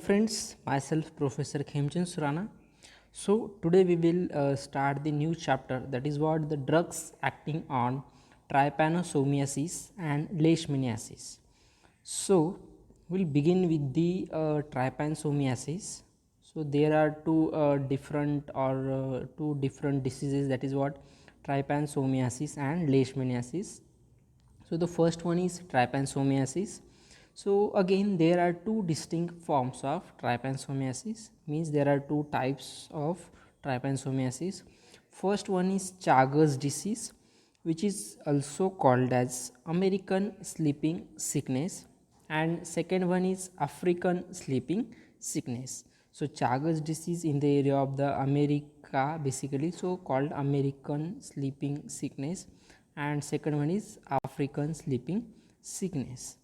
friends, myself Professor Khemchand Surana. So today we will start the new chapter, that is what the drugs acting on trypanosomiasis and leishmaniasis. So we'll begin with the trypanosomiasis. So there are two different diseases, that is what trypanosomiasis and leishmaniasis. So the first one is trypanosomiasis. So again there are two distinct forms of trypanosomiasis, means there are two types of trypanosomiasis. First one is Chagas disease, which is also called as American sleeping sickness, and second one is African sleeping sickness. So Chagas disease in the area of the America, basically so called American sleeping sickness, and second one is African sleeping sickness.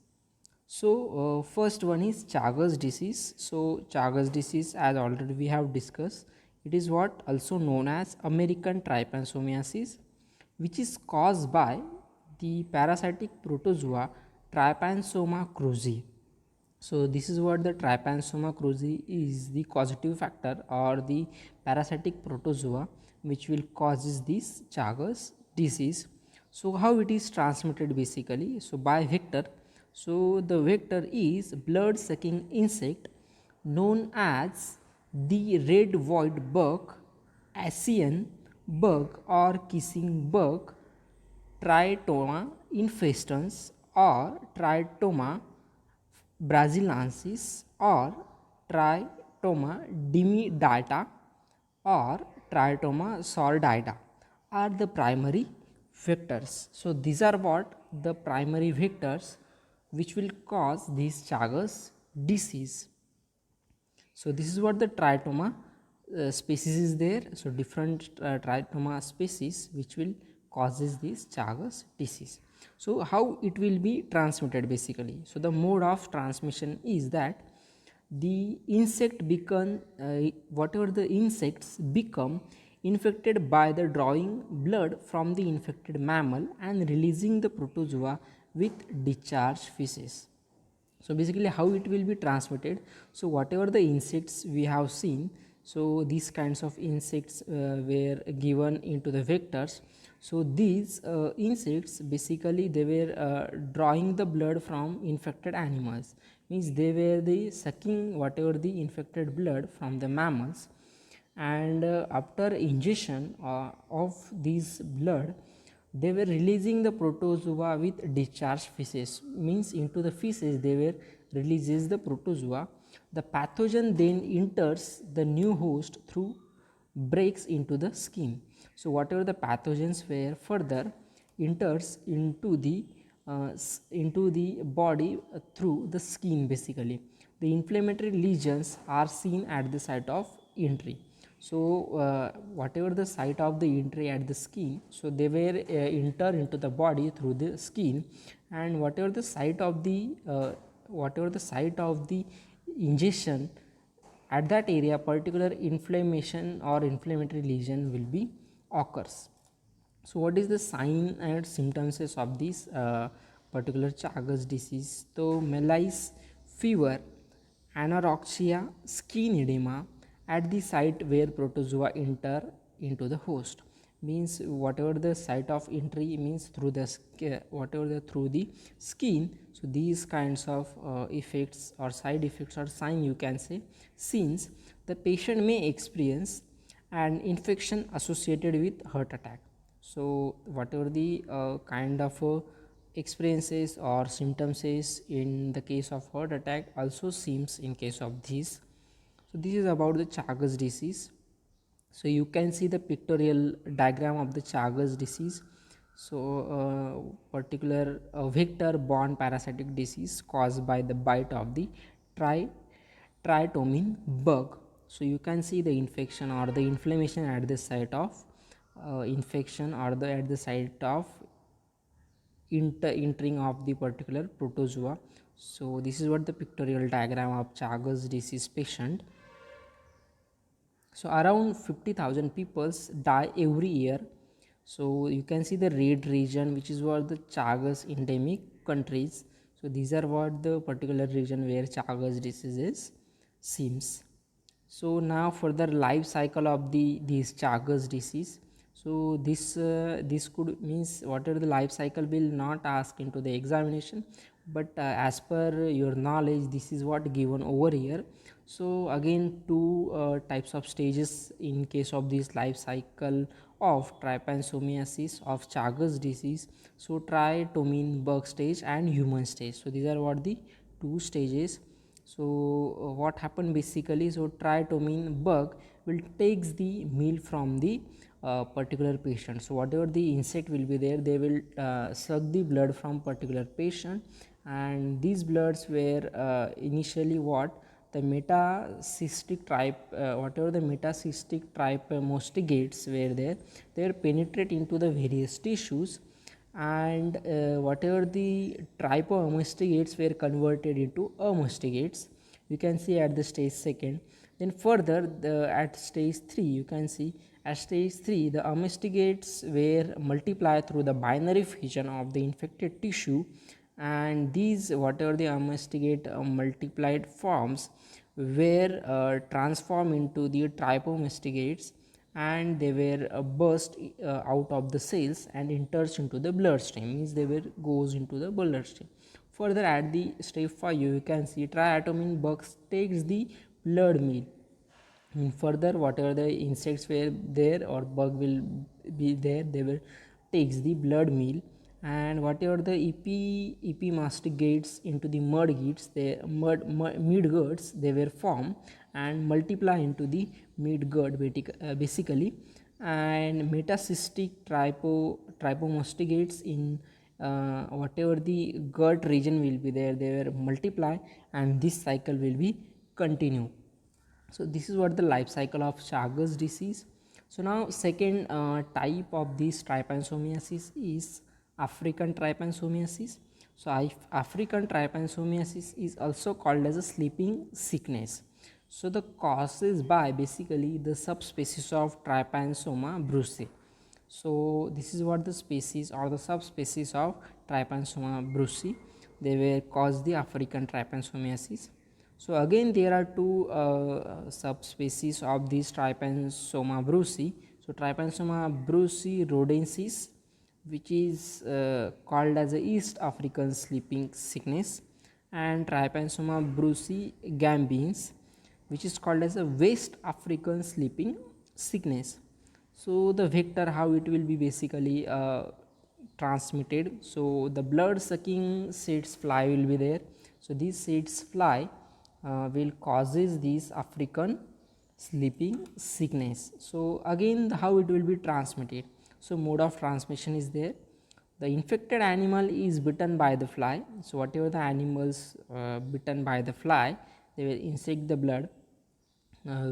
So first one is Chagas disease. So Chagas disease, as already we have discussed, it is what also known as American trypanosomiasis, which is caused by the parasitic protozoa Trypanosoma cruzi. So this is what the Trypanosoma cruzi is, the causative factor or the parasitic protozoa which will causes this Chagas disease. So how it is transmitted basically? So by vector. So the vector is blood sucking insect known as the red void bug, Asian bug or kissing bug, Tritoma infestans or Tritoma brasiliensis or Tritoma dimidata or Tritoma sordida are the primary vectors. So these are what the primary vectors which will cause this Chagas disease. So this is what the Tritoma species is there. So different Tritoma species which will causes this Chagas disease. So how it will be transmitted basically? So the mode of transmission is that the insect become whatever the insects become infected by the drawing blood from the infected mammal and releasing the protozoa with discharge feces. So basically how it will be transmitted? So whatever the insects we have seen, so these kinds of insects were given into the vectors. So these insects basically they were drawing the blood from infected animals, means they were the sucking whatever the infected blood from the mammals, and after ingestion of this blood they were releasing the protozoa with discharge feces, means into the feces they were releases the protozoa. The pathogen then enters the new host through breaks into the skin. So whatever the pathogens were further enters into the body through the skin basically. The inflammatory lesions are seen at the site of entry. So whatever the site of the entry at the skin, so they were enter into the body through the skin, and whatever the site of the ingestion at that area, particular inflammation or inflammatory lesion will be occurs. So what is the sign and symptoms of this particular Chagas disease? So malaise, fever, anorexia, skin edema at the site where protozoa enter into the host, means whatever the site of entry means through the through the skin. So these kinds of effects or side effects or sign you can say, since the patient may experience an infection associated with heart attack. So whatever the kind of experiences or symptoms is in the case of heart attack also seems in case of this. So this is about the Chagas disease. So you can see the pictorial diagram of the Chagas disease. So particular vector borne parasitic disease caused by the bite of the tritomine bug. So you can see the infection or the inflammation at the site of infection or at the site of entering of the particular protozoa. So this is what the pictorial diagram of Chagas disease patient. So around 50,000 people die every year. So you can see the red region, which is what the Chagas endemic countries. So these are what the particular region where Chagas disease is seems. So now for the life cycle of these Chagas disease. So this could means whatever the life cycle will not ask into the examination, but as per your knowledge, this is what given over here. So again, two types of stages in case of this life cycle of trypanosomiasis of Chagas disease. So triatomine bug stage and human stage. So these are what the two stages. So what happened basically, so triatomine bug will takes the meal from the particular patient. So whatever the insect will be there, they will suck the blood from particular patient, and these bloods were initially what the metacystic tripe whatever the metacystic trypamostigates were there, they were penetrate into the various tissues, and whatever the trypomastigates were converted into amastigates, you can see at the stage second. Then further at stage 3, you can see at stage 3 the amastigates were multiplied through the binary fission of the infected tissue, and these whatever the amastigate multiplied forms were transformed into the trypomastigates, and they were burst out of the cells and enters into the bloodstream, means they were goes into the bloodstream. Further at the step 5, you can see triatomine bugs takes the blood meal. And further whatever the insects were there or bug will be there, they will takes the blood meal, and whatever the EP mastigates into the mud gits, they mid guts they were formed and multiply into the mid gut basically, and metacystic trypomastigates in whatever the gut region will be there, they were multiply, and this cycle will be continue. So this is what the life cycle of Chagas disease. So now second type of this trypanosomiasis is African trypanosomiasis. So African trypanosomiasis is also called as a sleeping sickness. So the cause is by basically the subspecies of Trypanosoma brucei. So this is what the species or the subspecies of Trypanosoma brucei, they were caused the African trypanosomiasis. So again there are two subspecies of this Trypanosoma brucei. So Trypanosoma brucei rhodensis, which is called as a East African sleeping sickness, and Trypanosoma brucei gambiens, which is called as a West African sleeping sickness. So the vector, how it will be basically transmitted, so the blood sucking seeds fly will be there. So these seeds fly will causes this African sleeping sickness. So again how it will be transmitted, so mode of transmission is there. The infected animal is bitten by the fly, so whatever the animals bitten by the fly, they will insect the blood,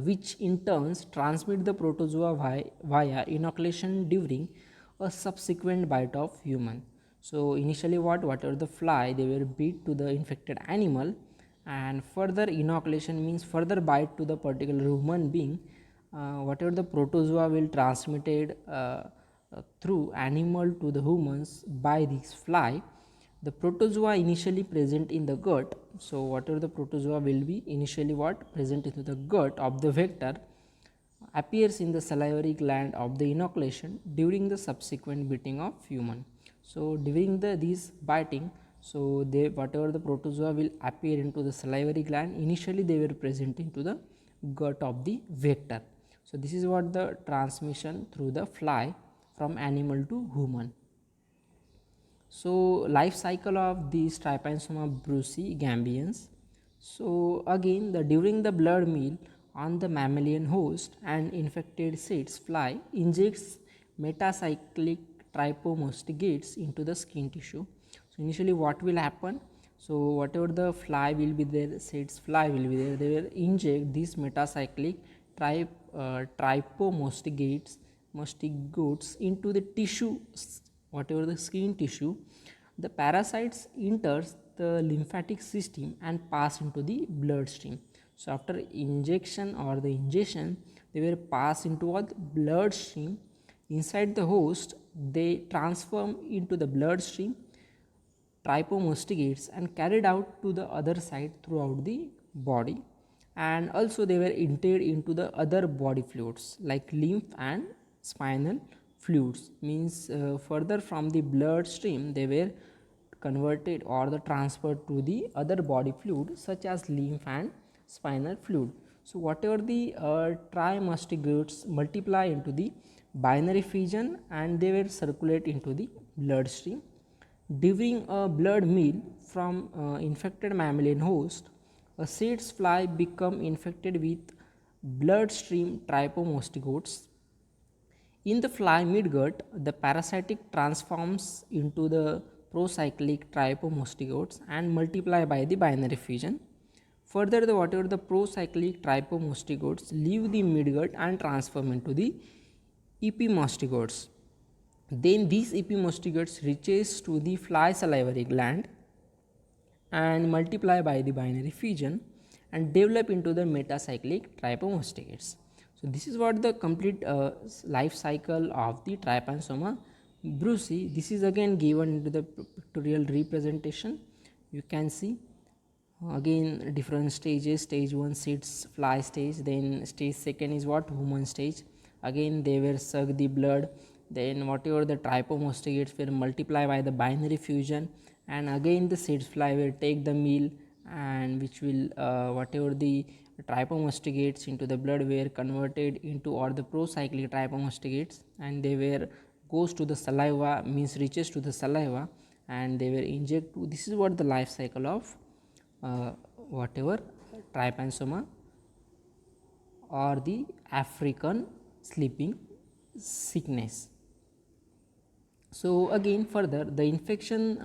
which in turns transmit the protozoa via inoculation during a subsequent bite of human. So initially whatever the fly, they were bit to the infected animal, and further inoculation means further bite to the particular human being, whatever the protozoa will transmitted through animal to the humans by this fly. The protozoa initially present in the gut, so whatever the protozoa will be initially what present into the gut of the vector appears in the salivary gland of the inoculation during the subsequent biting of human. So during this biting, so they whatever the protozoa will appear into the salivary gland, initially they were present into the gut of the vector. So this is what the transmission through the fly from animal to human. So life cycle of these Trypanosoma brucei gambians. So again during the blood meal on the mammalian host, and infected seeds fly injects metacyclic trypomastigates into the skin tissue. So initially what will happen, so whatever the fly will be there, seeds fly will be there, they will inject these metacyclic trypomastigates into the tissue, whatever the skin tissue. The parasites enters the lymphatic system and pass into the bloodstream. So after injection or the ingestion, they will pass into what bloodstream. Inside the host, they transform into the bloodstream trypomastigates and carried out to the other side throughout the body, and also they were entered into the other body fluids like lymph and spinal fluids, means further from the blood stream they were converted or the transferred to the other body fluid such as lymph and spinal fluid. So whatever the trimastigotes multiply into the binary fission and they will circulate into the bloodstream. During a blood meal from infected mammalian host, a seeds fly become infected with bloodstream trypomostigotes. In the fly midgut, the parasitic transforms into the procyclic trypomostigotes and multiply by the binary fission. Further, whatever the procyclic trypomostigotes leave the midgut and transform into the epimastigotes. Then these epimastigotes reaches to the fly salivary gland and multiply by the binary fission and develop into the metacyclic trypomastigates. So this is what the complete life cycle of the Trypanosoma brucei. This is again given into the pictorial representation. You can see again different stages. Stage 1 seeds fly stage, then stage 2 is what, human stage. Again they were suck the blood, then whatever the trypomastigates will multiply by the binary fusion, and again the seeds fly will take the meal and which will whatever the trypomastigates into the blood were converted into or the procyclic trypomastigates and they were goes to the saliva, means reaches to the saliva and they were inject to. This is what the life cycle of whatever Trypanosoma or the African sleeping sickness. So again further the infection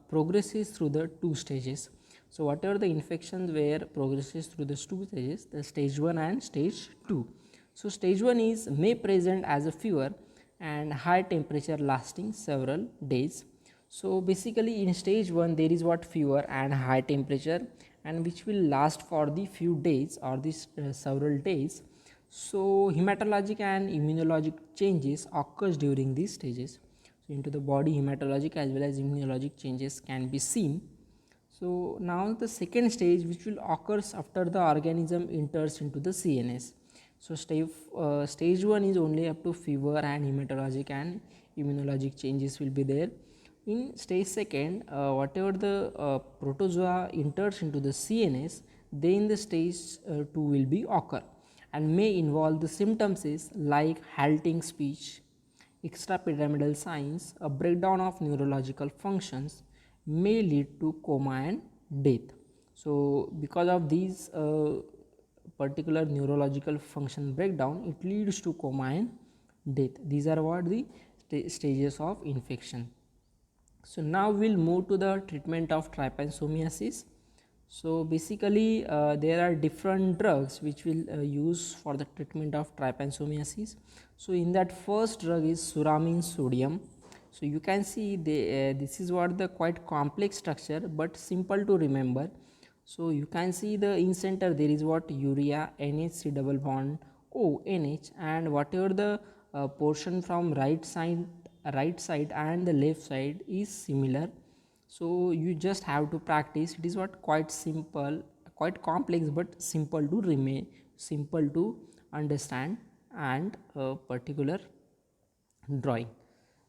progresses through the two stages. So whatever the infections where progresses through the two stages, the stage 1 and stage 2. So stage 1 is may present as a fever and high temperature lasting several days. So basically in stage 1 there is what, fever and high temperature and which will last for the few days or this several days. So hematologic and immunologic changes occurs during these stages. So into the body hematologic as well as immunologic changes can be seen. So now the second stage which will occurs after the organism enters into the CNS. So stage 1 is only up to fever and hematologic and immunologic changes will be there. In stage 2, whatever the protozoa enters into the CNS, then the stage 2 will be occur and may involve the symptoms like halting speech, extrapyramidal signs, a breakdown of neurological functions, may lead to coma and death. So because of these particular neurological function breakdown, it leads to coma and death. These are what the stages of infection. So now we'll move to the treatment of trypanosomiasis. So basically there are different drugs which will use for the treatment of trypanosomiasis. So in that first drug is suramine sodium. So you can see this is what the quite complex structure but simple to remember. So you can see the in center there is what, urea, NH double bond O NH, and whatever the portion from right side and the left side is similar. So you just have to practice. It is what, quite simple, quite complex but simple to remain, simple to understand and particular drawing.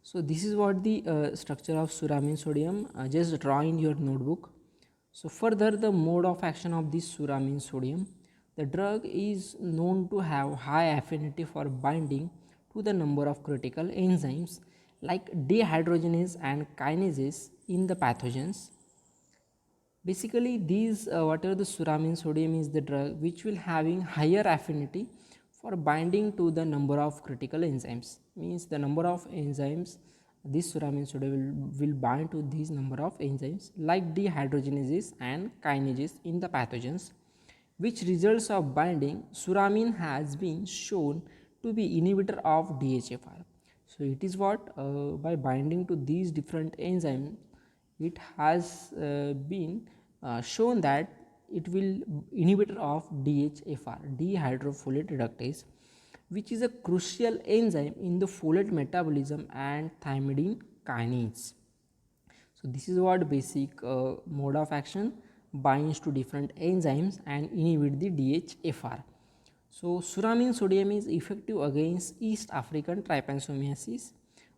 So this is what the structure of suramine sodium, just draw in your notebook. So further the mode of action of this suramine sodium, the drug is known to have high affinity for binding to the number of critical enzymes like dehydrogenase and kinases in the pathogens. Basically these whatever the suramine sodium is the drug which will having higher affinity for binding to the number of critical enzymes, means the number of enzymes this suramine sodium will bind to these number of enzymes like dehydrogenases and kinases in the pathogens, which results of binding suramine has been shown to be inhibitor of DHFR. So it is what by binding to these different enzymes it has been shown that it will inhibitor of DHFR, dehydrofolate reductase, which is a crucial enzyme in the folate metabolism and thymidine kinase. So this is what basic mode of action binds to different enzymes and inhibit the DHFR. So, suramine sodium is effective against East African trypanosomiasis,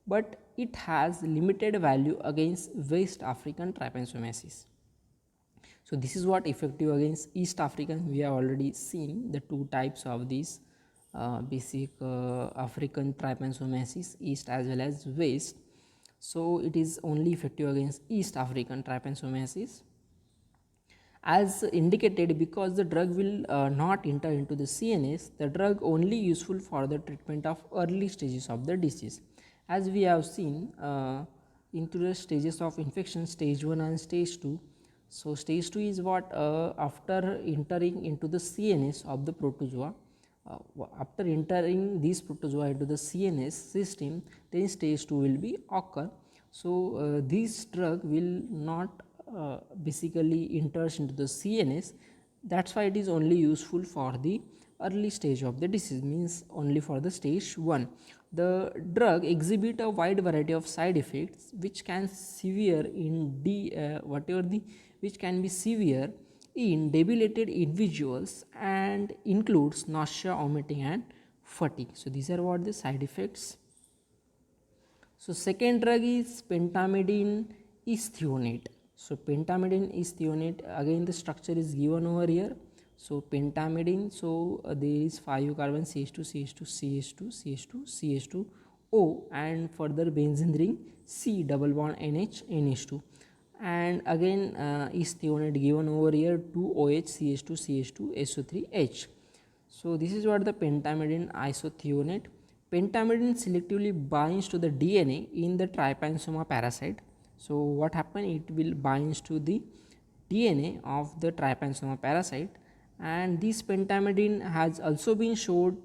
but it has limited value against West African trypanosomiasis. So, this is what effective against East African. We have already seen the two types of these basic African trypanosomiasis, East as well as West. So, it is only effective against East African trypanosomiasis. As indicated, because the drug will not enter into the CNS, the drug only useful for the treatment of early stages of the disease. As we have seen into the stages of infection, stage 1 and stage 2. So, stage 2 is what after entering into the CNS of the protozoa, after entering these protozoa into the CNS system, then stage 2 will be occur. So, this drug will not basically enters into the CNS. That is why it is only useful for the early stage of the disease, means only for the stage 1. The drug exhibit a wide variety of side effects which can severe in which can be severe in debilitated individuals and includes nausea, vomiting and fatigue. So, these are what the side effects. So, second drug is pentamidine isthionate. So, pentamidine isthionate, again the structure is given over here. So, pentamidine, so there is 5 carbon CH2, CH2, CH2, CH2, CH2, O, and further benzene ring C double bond NH, NH2, and again isthionate given over here 2 OH, CH2, CH2, SO3H. So, this is what the pentamidine isthionate. Pentamidine selectively binds to the DNA in the trypanosoma parasite. So, what happen? It will binds to the DNA of the trypanosoma parasite, and this pentamidine has also been shown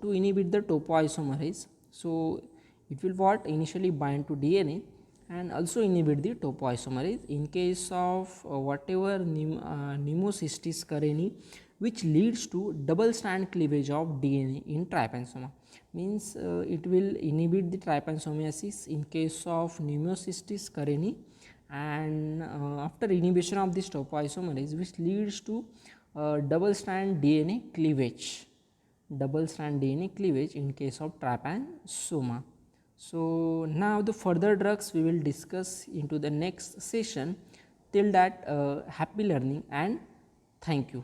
to inhibit the topoisomerase. So, it will what initially bind to DNA and also inhibit the topoisomerase in case of whatever Pneumocystis carinii, which leads to double strand cleavage of DNA in trypanosoma. Means it will inhibit the trypanosomiasis in case of Pneumocystis carinii, and after inhibition of this topoisomerase, which leads to double strand DNA cleavage in case of trypanosoma. So, now the further drugs we will discuss into the next session. Till that, happy learning and thank you.